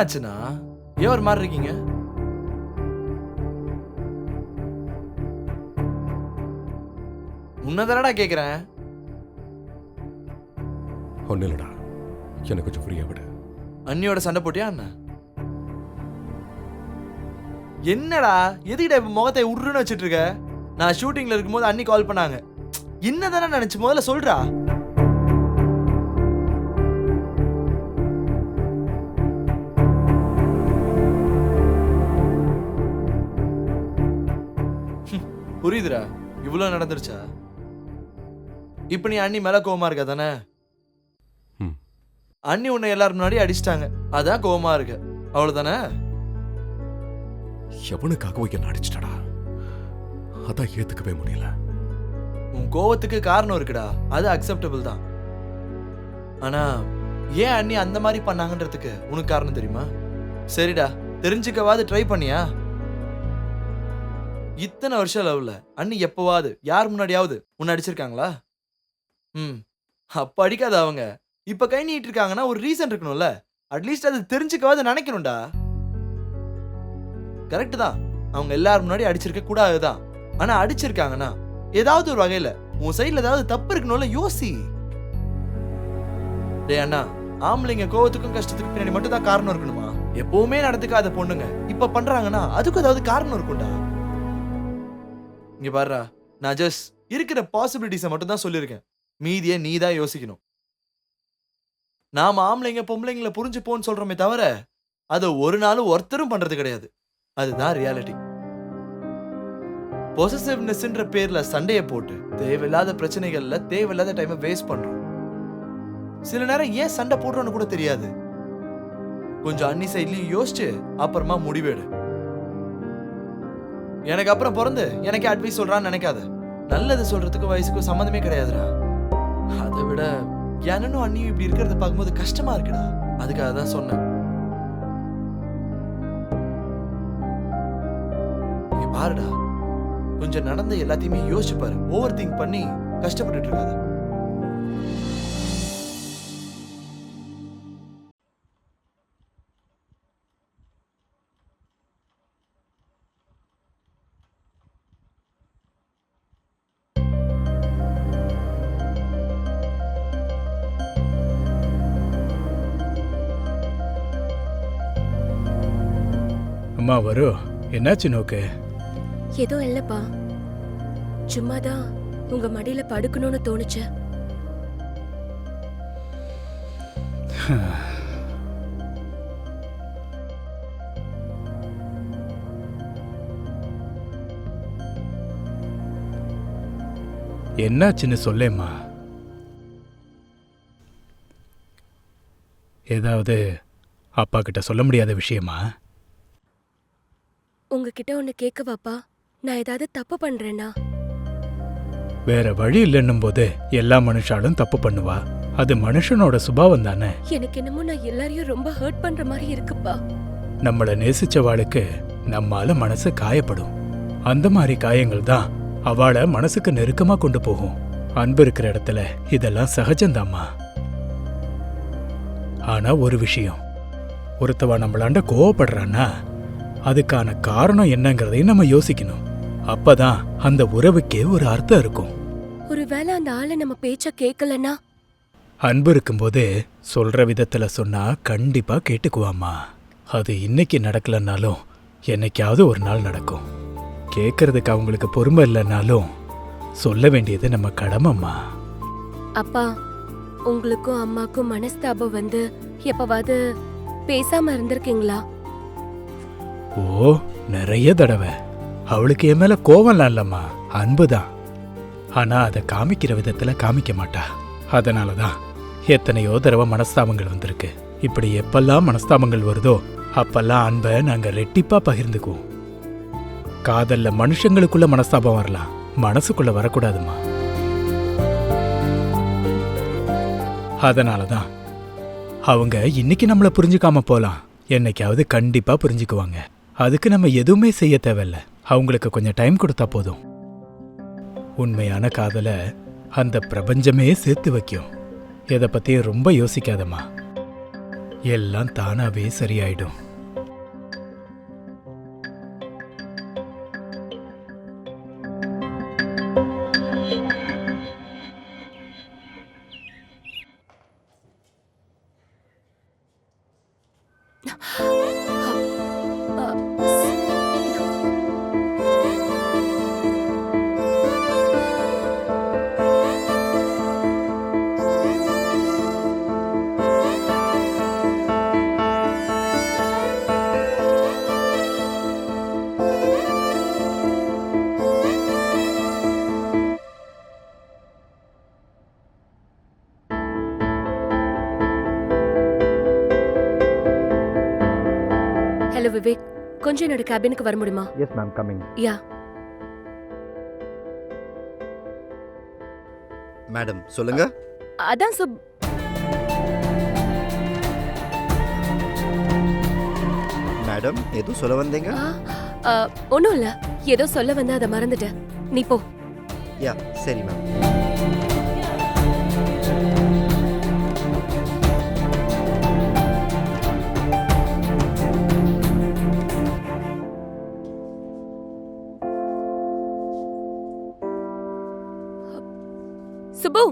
ஆச்சுண்ணா? ஏன் ஒரு மாதிரி இருக்கீங்க? உன்னதானடா கேக்குறேன். ஒன்றும் இல்லைடா, எனக்கு கொஞ்சம் ஃப்ரீயா விடு. அண்ணியோட சண்டை போட்டியா என்ன? என்னடா எதுக்கிட்ட இப்ப முகத்தை உருன்னு வச்சிட்டு இருக்க? நான் ஷூட்டிங்ல இருக்கும்போது அண்ணி கால் பண்ணாங்க. என்னதானே நினைச்சு முதல்ல சொல்றா. புரியுதுடா, இவ்வளவு நடந்துருச்சா? இப்ப நீ அண்ணி மேல கோவமா இருக்க தானே? அண்ணி உன்னை எல்லாரும் முன்னாடி அடிச்சிட்டாங்க, அதான் கோவமா இருக்க, அவ்வளவுதானே? எவனுக்காக என்ன அடிச்சிட்டடா, அதான் ஏத்துக்கவே முடியல. உன் கோவத்துக்கு காரணம் இருக்குடா, அது அக்செப்டபிள் தான். ஆனா ஏன் அண்ணி அந்த மாதிரி பண்ணாங்கன்றதுக்கு உனக்கு காரணம் தெரியுமா? சரிடா, தெரிஞ்சுக்கவாது ட்ரை பண்ணியா? இத்தனை வருஷம் லவ்ல அண்ணி எப்பவாவது யார் முன்னாடியாவது உன்னை அடிச்சிருக்காங்களா? அப்ப அடிக்காத அவங்க. இப்ப கை நீட்டு இருக்காங்கன்னா ஒரு ரீசன் இருக்கணும்ல. அட்லீஸ்ட் அது தெரிஞ்சுக்கவாது நினைக்கணும்டா. கரெக்ட் தான், அவங்க எல்லாரும் முன்னாடி அடிச்சிருக்க கூடாதுதான். ஆனா அடிச்சிருக்காங்கன்னா ஏதாவது ஒரு வகையில உன் சைட்ல ஏதாவது தப்பு இருக்கணும்ல, யோசி. டே அண்ணா, ஆம்பளைங்க கோவத்துக்கும் கஷ்டத்துக்கும் பின்னாடி மட்டும் தான் காரணம் இருக்கணுமா? எப்பவுமே நடந்துக்காத பொண்ணுங்க இப்ப பண்றாங்கன்னா அதுக்கும் ஏதாவது காரணம் இருக்கும்டா. இங்க பாருடா, நான் ஜஸ்ட் இருக்கிற பாசிபிலிட்டிஸை மட்டும் தான் சொல்லியிருக்கேன். மீதியை நீ தான் யோசிக்கணும். நாம ஆம்பளைங்க பொம்பளைங்களை புரிஞ்சுப்போன்னு சொல்றோமே தவிர அதை ஒரு நாளும் ஒருத்தரும் பண்றது கிடையாது. அதுதான் ரியாலிட்டி. பொசசிவ்னஸ்ன்ற பேர்ல சண்டையை போட்டு தேவையில்லாத பிரச்சனைகள்ல தேவையில்லாத டைமை வேஸ்ட் பண்றோம். சில நேரம் ஏன் சண்டை போடுறோன்னு கூட தெரியாது. கொஞ்சம் அன்னி சைட்லயும் யோசிச்சு அப்புறமா முடிவெடு. எனக்கு அப்புறம் பிறந்து எனக்கே அட்வைஸ் சொல்றான்னு நினைக்காத. நல்லது சொல்றதுக்கும் வயசுக்கும் சம்மந்தமே கிடையாதுடா. அதை விட என்னன்னு அண்ணியும் இப்படி இருக்கிறத பார்க்கும்போது கஷ்டமா இருக்குடா. அதுக்காக தான் சொன்னேன். இங்க பாருடா, கொஞ்சம் நடந்த எல்லாத்தையுமே யோசிச்சு பாரு. ஓவர் திங்க் பண்ணி கஷ்டப்பட்டுட்டு இருக்காத. அம்மா வரும். என்னாச்சு நோக்கு? ஏதோ இல்லப்பா, சும்மாதான் உங்க மடியில படுக்கணும்னு தோணுச்சு. என்னாச்சுன்னு சொல்லேம்மா. ஏதாவது அப்பா கிட்ட சொல்ல முடியாத விஷயமா? உங்ககிட்ட ஒண்ணு கேட்கவாப்பா? நான் ஏதாவது தப்பு பண்றேனா? வேற வழி இல்லைன்னும் போது எல்லா மனுஷாலும் தப்பு பண்ணுவா. அது மனுஷனோட சுபாவம் தானே. எனக்கு என்னமோ நான் எல்லாரையும் ரொம்ப ஹர்ட் பண்ற மாதிரி இருக்குப்பா. நம்மள நேசிச்சவாளுக்கு நம்மால மனசு காயப்படும். அந்த மாதிரி காயங்கள் தான் அவளை மனசுக்கு நெருக்கமா கொண்டு போகும். அன்பு இருக்கிற இடத்துல இதெல்லாம் சகஜம்தாம்மா. ஆனா ஒரு விஷயம், ஒருத்தவா நம்மளாண்ட கோவப்படுறான்னா அதுக்கான காரணம் என்னங்கிறதையும் நம்ம யோசிக்கணும். அப்பதான் அந்த உறவுக்கே ஒரு அர்த்தம் இருக்கும். ஒருவேளை அந்த ஆளை நம்ம பேச்ச கேட்கலன்னா? அன்பு இருக்கும்போது சொல்ற விதத்துல சொன்னா கண்டிப்பா கேட்டுக்குவாம்மா. அது இன்னைக்கு நடக்கலன்னாலும் என்னைக்காவது ஒரு நாள் நடக்கும். கேட்கறதுக்கு அவங்களுக்கு பொறுமை இல்லைன்னாலும் சொல்ல வேண்டியது நம்ம கடமைம்மா. அப்பா, உங்களுக்கும் அம்மாக்கும் மனஸ்தாபம் வந்து எப்பவாவது பேசாம இருந்திருக்கீங்களா? ஓ, நிறைய தடவை. அவளுக்கு என் மேல கோவம்லாம் இல்லம்மா, அன்புதான். ஆனா அதை காமிக்கிற விதத்துல காமிக்க மாட்டா. அதனாலதான் எத்தனையோ தடவை மனஸ்தாபங்கள் வந்திருக்கு. இப்படி எப்பெல்லாம் மனஸ்தாபங்கள் வருதோ அப்பெல்லாம் அன்பை நாங்க ரெட்டிப்பா பகிர்ந்துக்குவோம். காதல்ல மனுஷங்களுக்குள்ள மனஸ்தாபம் வரலாம், மனசுக்குள்ள வரக்கூடாதுமா. அதனாலதான் அவங்க இன்னைக்கு நம்மள புரிஞ்சுக்காம போலாம், என்னைக்காவது கண்டிப்பா புரிஞ்சுக்குவாங்க. அதுக்கு நம்ம எதுவுமே செய்ய தேவையில்ல, அவங்களுக்கு கொஞ்சம் டைம் கொடுத்தா போதும். உண்மையான காதலை அந்த பிரபஞ்சமே சேர்த்து வைக்கும். எதை பத்தியும் ரொம்ப யோசிக்காதம்மா. எல்லாம் தானாவே சரியாயிடும். ஹலோ விவேக், கொஞ்சம் என்னோட கேபினுக்கு வர முடியுமா? Yes ma'am, coming. Yeah. Madam சொல்லுங்க. அதான் மேடம் எதுவும் சொல்ல வந்தீங்க? ஒன்றும் இல்லை, ஏதோ சொல்ல வந்து அதை மறந்துட்டேன். நீ போ. யா சரி மேம். சுப்பு,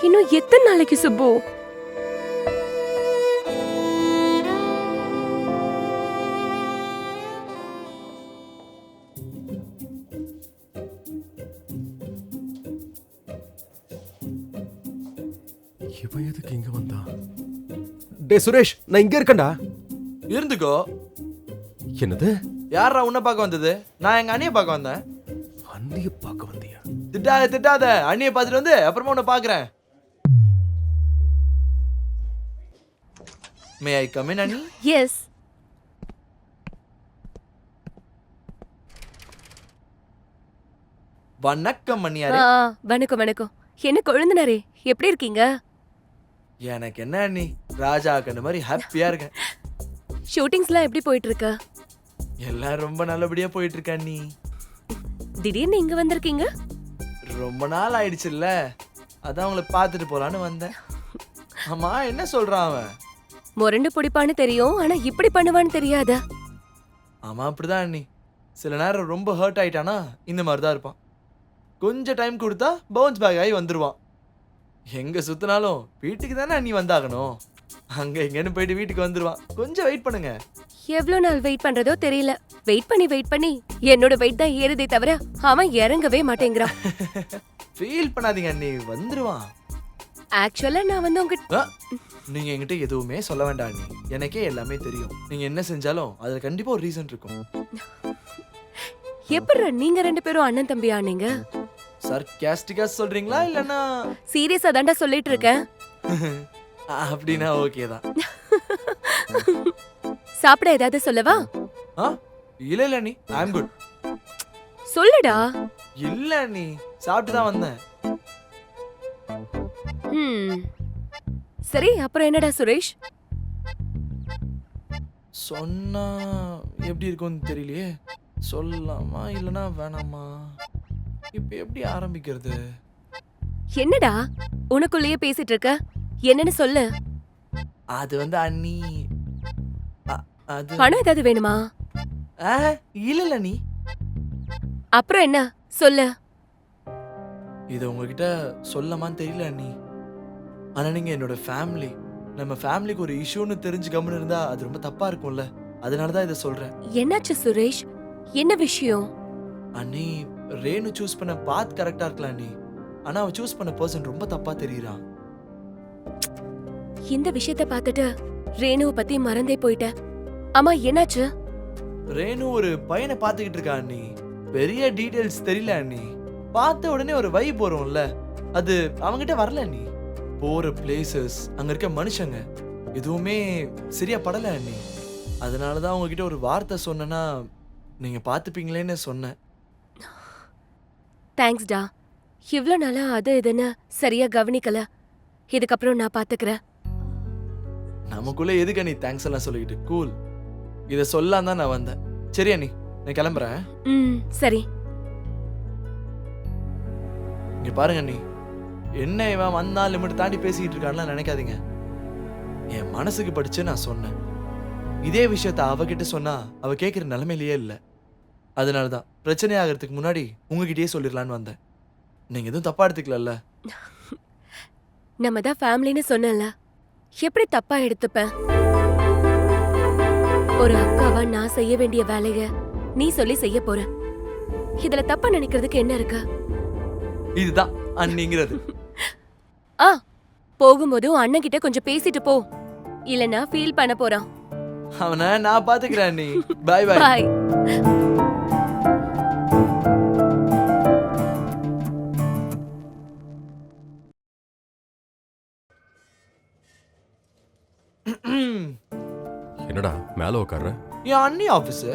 இன்னும் எத்தனை நாளைக்கு சுப்பு? இவன் எதுக்கு இங்க வந்தா? டே சுரேஷ், நான் இங்க இருக்கேன்டா. இருந்துக்கோ. என்னது? யாரா உன்னை பார்க்க வந்தது? நான் எங்க அண்ணியை பார்க்க வந்தேன். அண்ணிய பார்க்க வந்தியா? திட்டாத திட்டாத, அண்ணியை பார்த்துட்டு வந்து அப்புறமா உன்னை பார்க்குறேன். மே ஐ கம் இன் அண்ணி? எஸ். வணக்கம் அண்ணியாரே. வணக்கம் வணக்கம். என்ன கொழுந்தனாரே, எப்படி இருக்கீங்க? எனக்கு என்ன அண்ணி, ராஜா கண்ணு மாதிரி ஹாப்பியா இருக்கேன். ஷூட்டிங்ஸ்லாம் எப்படி போயிட்டு இருக்கு? எல்லாம் ரொம்ப நல்லபடியா போயிட்டு இருக்கா அண்ணி. திடீர்னு இங்க வந்திருக்கீங்க? ரொம்ப நாள் ஆயிடுச்சுல்ல, அதான் உங்களை பார்த்துட்டு போலான்னு வந்தேன். ஆமா, என்ன சொல்றான் அவன்? முரண்டு பிடிப்பான்னு தெரியும், ஆனா இப்படி பண்ணுவான்னு தெரியாத. ஆமா அப்படிதான் அண்ணி. சில நேரம் ரொம்ப ஹர்ட் ஆயிட்டானா இந்த மாதிரி தான் இருப்பான். கொஞ்சம் டைம் கொடுத்தா பவுன்ஸ் பேக் ஆகி வந்துருவான். எங்க சுத்தினாலும் வீட்டுக்கு தானே அண்ணி வந்தாகணும். அங்க எங்கன்னு போயிட்டு வீட்டுக்கு வந்துருவான். கொஞ்சம் வெயிட் பண்ணுங்க. எவ்வளவு நாள் வெயிட் பண்றதோ தெரியல. வெயிட் பண்ணி என்னோட வெயிட் தான் ஏறுதே தவிர அவன் இறங்கவே மாட்டேங்கிறான். ஃபீல் பண்ணாதீங்க அண்ணி, வந்துருவான். ஆக்சுவலா நான் வந்து உங்க நீங்க என்கிட்ட எதுவுமே சொல்ல வேண்டாம் அண்ணி, எனக்கே எல்லாமே தெரியும். நீங்க என்ன செஞ்சாலும் அதுல கண்டிப்பா ஒரு ரீசன் இருக்கும். எப்படி நீங்க ரெண்டு பேரும் அண்ணன் தம்பியா நீங்க? சர்காஸ்டிக்கா சொல்றீங்களா இல்லனா சீரியஸா தாண்டா சொல்லிட்டு இருக்கேன். அப்படின்னா ஓகே தான். சாப்பிட ஏதாவது சொல்லவா? இல்ல இல்ல அண்ணி, ஐ அம் குட். சொல்லுடா. இல்ல அண்ணி, சாப்பிட்டு தான் வந்தேன். சரி, அப்புறம் என்னடா சுரேஷ்? சொன்னா எப்படி இருக்கும்னு தெரியலையே. சொல்லலாமா இல்லனா வேணாமா? இப்ப எப்படி ஆரம்பிக்கிறது? என்னடா உனக்குள்ளேயே பேசிட்டு இருக்க? என்னன்னு சொல்லு. அது வந்து அண்ணி, அது பணம் ஏதாவது வேணுமா? இல்ல இல்ல அண்ணி. அப்புறம் என்ன சொல்லு. இது உங்ககிட்ட சொல்லமான்னு தெரியல அண்ணி. ஆனா நீங்க என்னோட ஃபேமிலி. நம்ம ஃபேமிலிக்கு ஒரு இஷ்யூன்னு தெரிஞ்சு கம்முன்னு இருந்தா அது ரொம்ப தப்பா இருக்கும்ல. அதனாலதான் இதை சொல்றேன். என்னாச்சு சுரேஷ்? என்ன விஷயம்? அண்ணி, ரேணு சூஸ் பண்ண பாத் கரெக்டா இருக்கலாம் அண்ணி, ஆனா அவ சூஸ் பண்ண பர்சன் ரொம்ப தப்பா தெரியறான். இந்த விஷயத்தை பார்த்துட்டு ரேணுவை பத்தி மறந்தே போயிட்டேன். ஆமா, என்னாச்சு? ரேணு ஒரு பையனை பாத்துக்கிட்டு இருக்கா அண்ணி. பெரிய டீடைல்ஸ் தெரியல அண்ணி. பார்த்த உடனே ஒரு வைப் வரும்ல, அது அவங்கிட்ட வரல அண்ணி. போற பிளேசஸ், அங்க இருக்க மனுஷங்க எதுவுமே சரியா படல அண்ணி. அதனாலதான் உங்ககிட்ட ஒரு வார்த்தை சொன்னேன்னா நீங்க பாத்துப்பீங்களேன்னு சொன்னேன். தேங்க்ஸ்டா. இவ்ளோ நாளா அது இதுன்னு சரியா கவனிக்கல. இதுக்கப்புறம் நான் பாத்துக்கிறேன். நமக்குள்ள எதுக்கு நீ தேங்க்ஸ் எல்லாம் சொல்லிக்கிட்டு? கூல். இத சொல்லாம தான் நான் வந்தேன். சரியா நீ? நான் கிளம்புறேன். சரி. இங்க பாருங்க நீ, என்ன இவன் வந்தா லிமிட் தாண்டி பேசிக்கிட்டு இருக்கான்லாம் நினைக்காதீங்க. என் மனசுக்கு படிச்சு நான் சொன்னேன். இதே விஷயத்த அவகிட்ட சொன்னா அவ கேட்கிற நிலைமையிலேயே இல்லை. அதனாலதான் பிரச்சனை ஆகிறதுக்கு முன்னாடி உங்ககிட்டயே சொல்லிடலான்னு வந்தேன். நீங்க எதுவும் தப்பா எடுத்துக்கலல்ல? நம்ம தான் ஃபேமிலின்னு சொன்னல, எப்படி தப்பா எடுத்துப்பேன்? ஒரு அக்காவா நான் செய்ய வேண்டிய வேலைய நீ சொல்லி செய்ய போற. இதுல தப்பா நினைக்கிறதுக்கு என்ன இருக்கு? இதுதான் அண்ணிங்கிறது. போகும்போது அண்ணன் கிட்ட கொஞ்சம் பேசிட்டு போ, இல்லனா ஃபீல் பண்ண போறான். அவனை நான் பாத்துக்கிறேன் அண்ணி. பாய் பாய். பாய். என்னடா மேல உட்கார்ற? என் அண்ணி ஆபீஸ்.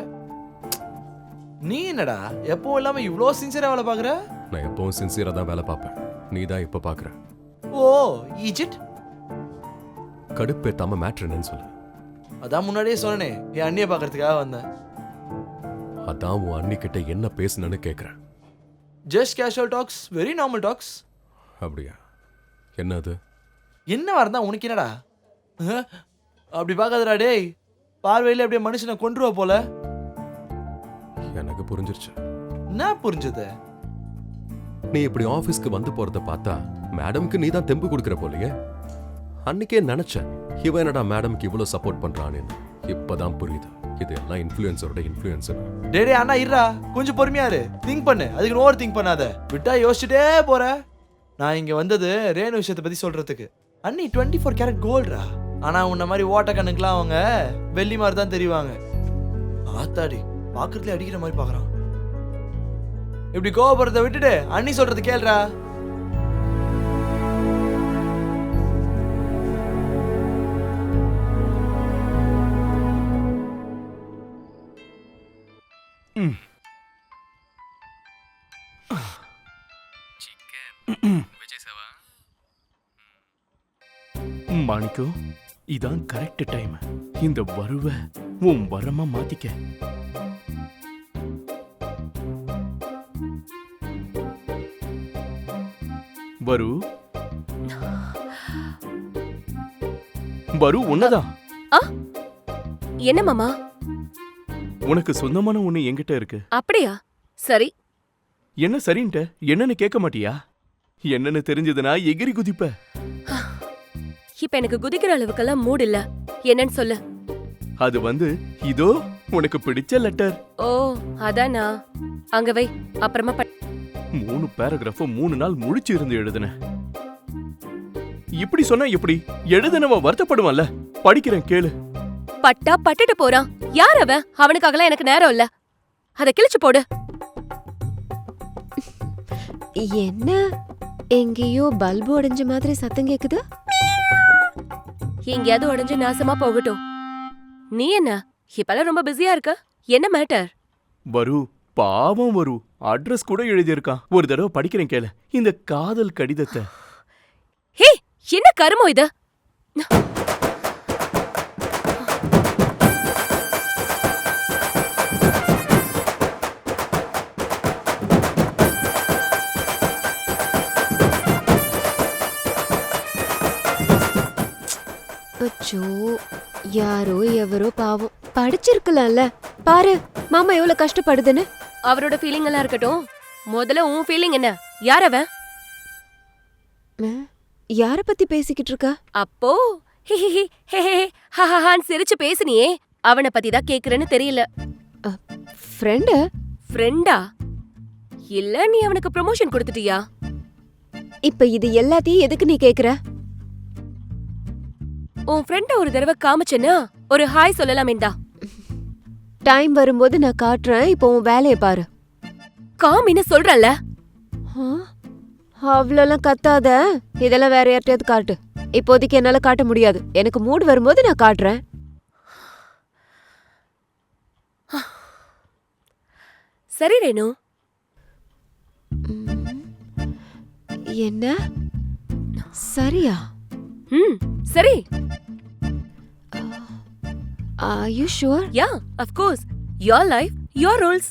நீ என்னடா எப்பவும் இல்லாம இவ்ளோ சின்சியரா வேலை பாக்குற? நான் எப்பவும் சின்சியரா தான் வேலை பார்ப்பேன். நீ தான் இப்ப பாக்குற. ஓ ஈஜிப்ட். கடுப்பேத்தாம மேட்ரு என்னன்னு சொல்லு. அதான் முன்னாடியே சொன்னனே, என் அண்ணியை பாக்குறதுக்காக வந்தேன். அதான் உன் அண்ணி கிட்ட என்ன பேசுனேன்னு கேக்குறேன். Just casual talks, very normal talks. அப்படியா? என்ன அது? என்ன வரதா உனக்கு என்னடா? அப்படி பார்க்காதடா டேய். பார்வையில அப்படியே மனுஷனை கொன்றுவ போல. எனக்கு புரிஞ்சிருச்சு. என்ன புரிஞ்சது? நீ இப்படி ஆபீஸ்க்கு வந்து போறத பார்த்தா மேடம்க்கு நீ தான் தெம்பு கொடுக்கற போலயே. அன்னைக்கே நினைச்சேன் இவன் என்னடா மேடம்க்கு இவ்வளவு சப்போர்ட் பண்றான்னு. இப்பதான் புரியுது இது எல்லாம் இன்ஃப்ளூயன்ஸரோட இன்ஃப்ளூயன்ஸ். டேடே அண்ணா இருடா, கொஞ்சம் பொறுமையா இரு. திங்க் பண்ணு, அதுக்கு ஓவர் திங்க் பண்ணாத. விட்டா யோசிச்சுட்டே போற. நான் இங்க வந்தது ரேணு விஷயத்தை பத்தி சொல்றதுக்கு. அண்ணி 24 கேரட் கோல்டா. ஆனா உன்ன மாதிரி ஓட்ட கண்ணுக்குலாம் அவங்க வெள்ளி மாதிரி தான் தெரிவாங்க. ஆத்தாடி, பாக்குறதுல அடிக்கிற மாதிரி பாக்குறான். இப்படி கோவப்படுறத விட்டுட்டு அண்ணி சொல்றது கேளுடா. மாணிக்கோ, இதான் கரெக்ட் டைம். இந்த வருவ உன் வரமா மாத்திக்க. வரு வரு உன்னதான். என்ன மாமா? உனக்கு சொந்தமான ஒண்ணு என்கிட்ட இருக்கு. அப்படியா? சரி. என்ன சரின்ட்ட? என்னன்னு கேட்க மாட்டியா? என்னன்னு தெரிஞ்சதுன்னா எகிரி குதிப்ப. இப்ப எனக்கு குதிக்கிற அளவுக்கெல்லாம் மூட் இல்ல. என்னன்னு சொல்லு. அது இதோ உனக்கு பிடிச்ச லெட்டர். ஓ அதானா? அங்க வை, அப்புறமா 3 பேராகிராஃப் 3 நாள் முழிச்சு இருந்து எழுதுன. இப்படி சொன்னா எப்படி? எழுதுனவ வருத்தப்படுவான்ல. படிக்கிறேன் கேளு. பட்டா பட்டுட்டு போறான். யார் அவன்? அவனுக்காகலாம் எனக்கு நேரம் இல்ல. அத கிழிச்சு போடு. என்ன எங்கேயோ பல்பு உடைஞ்ச மாதிரி சத்தம் கேக்குது. எங்கேயாவது உடைஞ்சு நாசமா போகட்டும். நீ என்ன இப்பெல்லாம் ரொம்ப பிஸியா இருக்க? என்ன மேட்டர்? வரு பாவம் வரு. அட்ரஸ் கூட எழுதியிருக்கான். ஒரு தடவை படிக்கிறேன் கேளு இந்த காதல் கடிதத்தை. ஹே, என்ன கருமோ இது? அச்சோ, யாரோ எவரோ பாவம் படிச்சிருக்கலாம்ல. பாரு மாமா எவ்வளவு கஷ்டப்படுதுன்னு. அவரோட ஃபீலிங் எல்லாம் இருக்கட்டும், முதல்ல உன் ஃபீலிங் என்ன? யார் அவன்? யார பத்தி பேசிக்கிட்டு இருக்கா? அப்போ ஹஹஹான்னு சிரிச்சு பேசுனியே, அவனை பத்தி தான் கேக்குறேன்னு தெரியல. ஃப்ரெண்டு? ஃப்ரெண்டா? இல்ல நீ அவனுக்கு ப்ரமோஷன் கொடுத்துட்டியா? இப்ப இது எல்லாத்தையும் எதுக்கு நீ கேக்குற? உன் ஃப்ரெண்ட ஒரு தடவை காமிச்சேன்னா ஒரு ஹாய் சொல்லலாமேண்டா. டைம் வரும்போது நான் காட்டுறேன். இப்போ உன் வேலைய பாரு. காமின்னு சொல்றல்ல. அவ்வளோலாம் கத்தாத. இதெல்லாம் வேற யார்ட்டையாவது காட்டு. இப்போதைக்கு என்னால காட்ட முடியாது. எனக்கு மூட் வரும்போது நான் காட்டுறேன். சரி ரேணு. என்ன சரியா? ம் சரி. Are you sure? Yeah of course. Your life, your rules.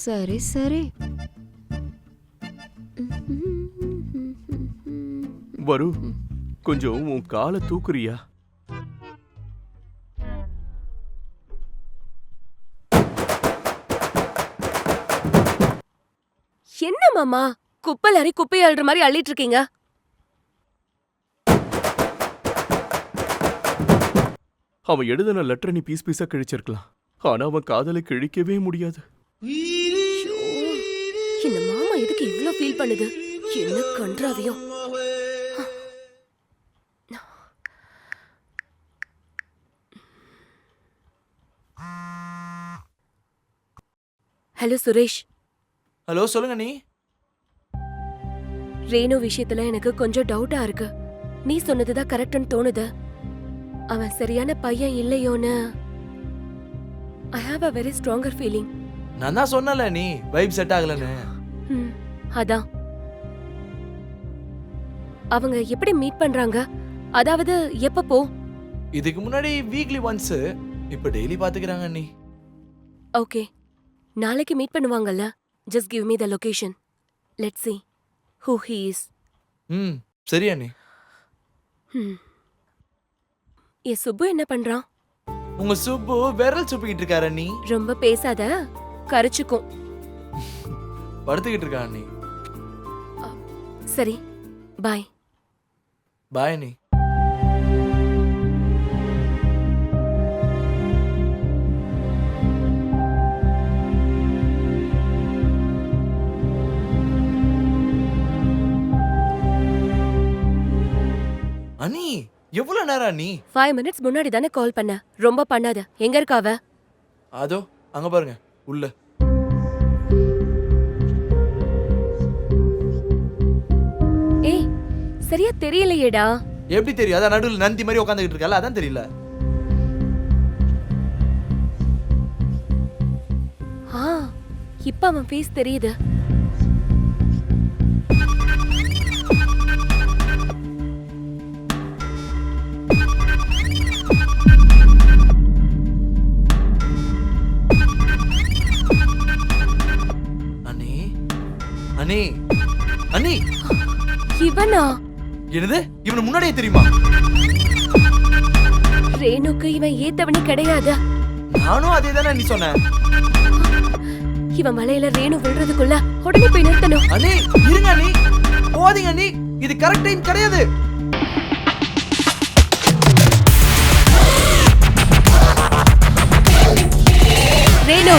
சரி சரி. வரு, கொஞ்சம் உன் காலை தூக்குறியா? என்ன மாமா குப்பை லாரி குப்பை அள்ளுற மாதிரி அள்ளிட்டு இருக்கீங்க? அவன் எழுதின லெட்டரை நீ பீஸ் பீஸா கிழிச்சிருக்கலாம். ஆனா அவன் காதலை கிழிக்கவே முடியாது. ஐயோ, இந்த மாமா எதுக்கு இவ்ளோ ஃபீல் பண்ணுது? என்ன கன்றாவியும். ஹலோ சுரேஷ். ஹலோ சொல்லுங்க நீ. ரேணு விஷயத்துல எனக்கு கொஞ்சம் டவுட்டா இருக்கு. நீ சொன்னதுதான் கரெக்ட்னு தோணுது. அவன் சரியான பையன் இல்லையோன்னு I have a very stronger feeling. நான் தான் சொன்னல நீ வைப் செட் ஆகலன்னு. அதான். அவங்க எப்படி மீட் பண்றாங்க? அதாவது எப்பப்போ? இதுக்கு முன்னாடி வீக்லி ஒன்ஸ், இப்ப டெய்லி பாத்துக்கறாங்க நீ. ஓகே, நாளைக்கு மீட் பண்ணுவாங்கல்ல. Just give me the location. Let's see who he is. சரியா நீ. ஏ சுப்பு என்ன பண்றான்? உங்க சுப்பு விரல் சுப்பிக்கிட்டு இருக்காரு நீ. ரொம்ப பேசாத, கரிச்சுக்கும். படுத்துக்கிட்டு இருக்கான் நீ. சரி, பாய். பாய் நீ. அனி எவ்வளவு நேரம் நீ? 5 minutes முன்னாடி தானே கால் பண்ண. ரொம்ப பண்ணாத. எங்க இருக்கா அவ? அதோ அங்க பாருங்க உள்ள. ஏய், சரியா தெரியலையேடா. எப்படி தெரியும்? அதான் நடுவில் நந்தி மாதிரி உட்காந்துக்கிட்டு இருக்கல, அதான் தெரியல. இப்ப அவன் ஃபேஸ் தெரியுது. அனி அனி அனி இவனா? என்னது? இவனு முன்னாடியே தெரியுமா? ரேணுக்கு இவன் ஏத்தவனே கிடையாது. நானும் அதே தானே நீ சொன்ன. இவன் மலையில ரேணு விழுறதுக்குள்ள உடனே போய் நிறுத்தணும். அனி இருங்க அனி, போதீங்க அனி, இது கரெக்ட் டைம் கிடையாது. ரேணு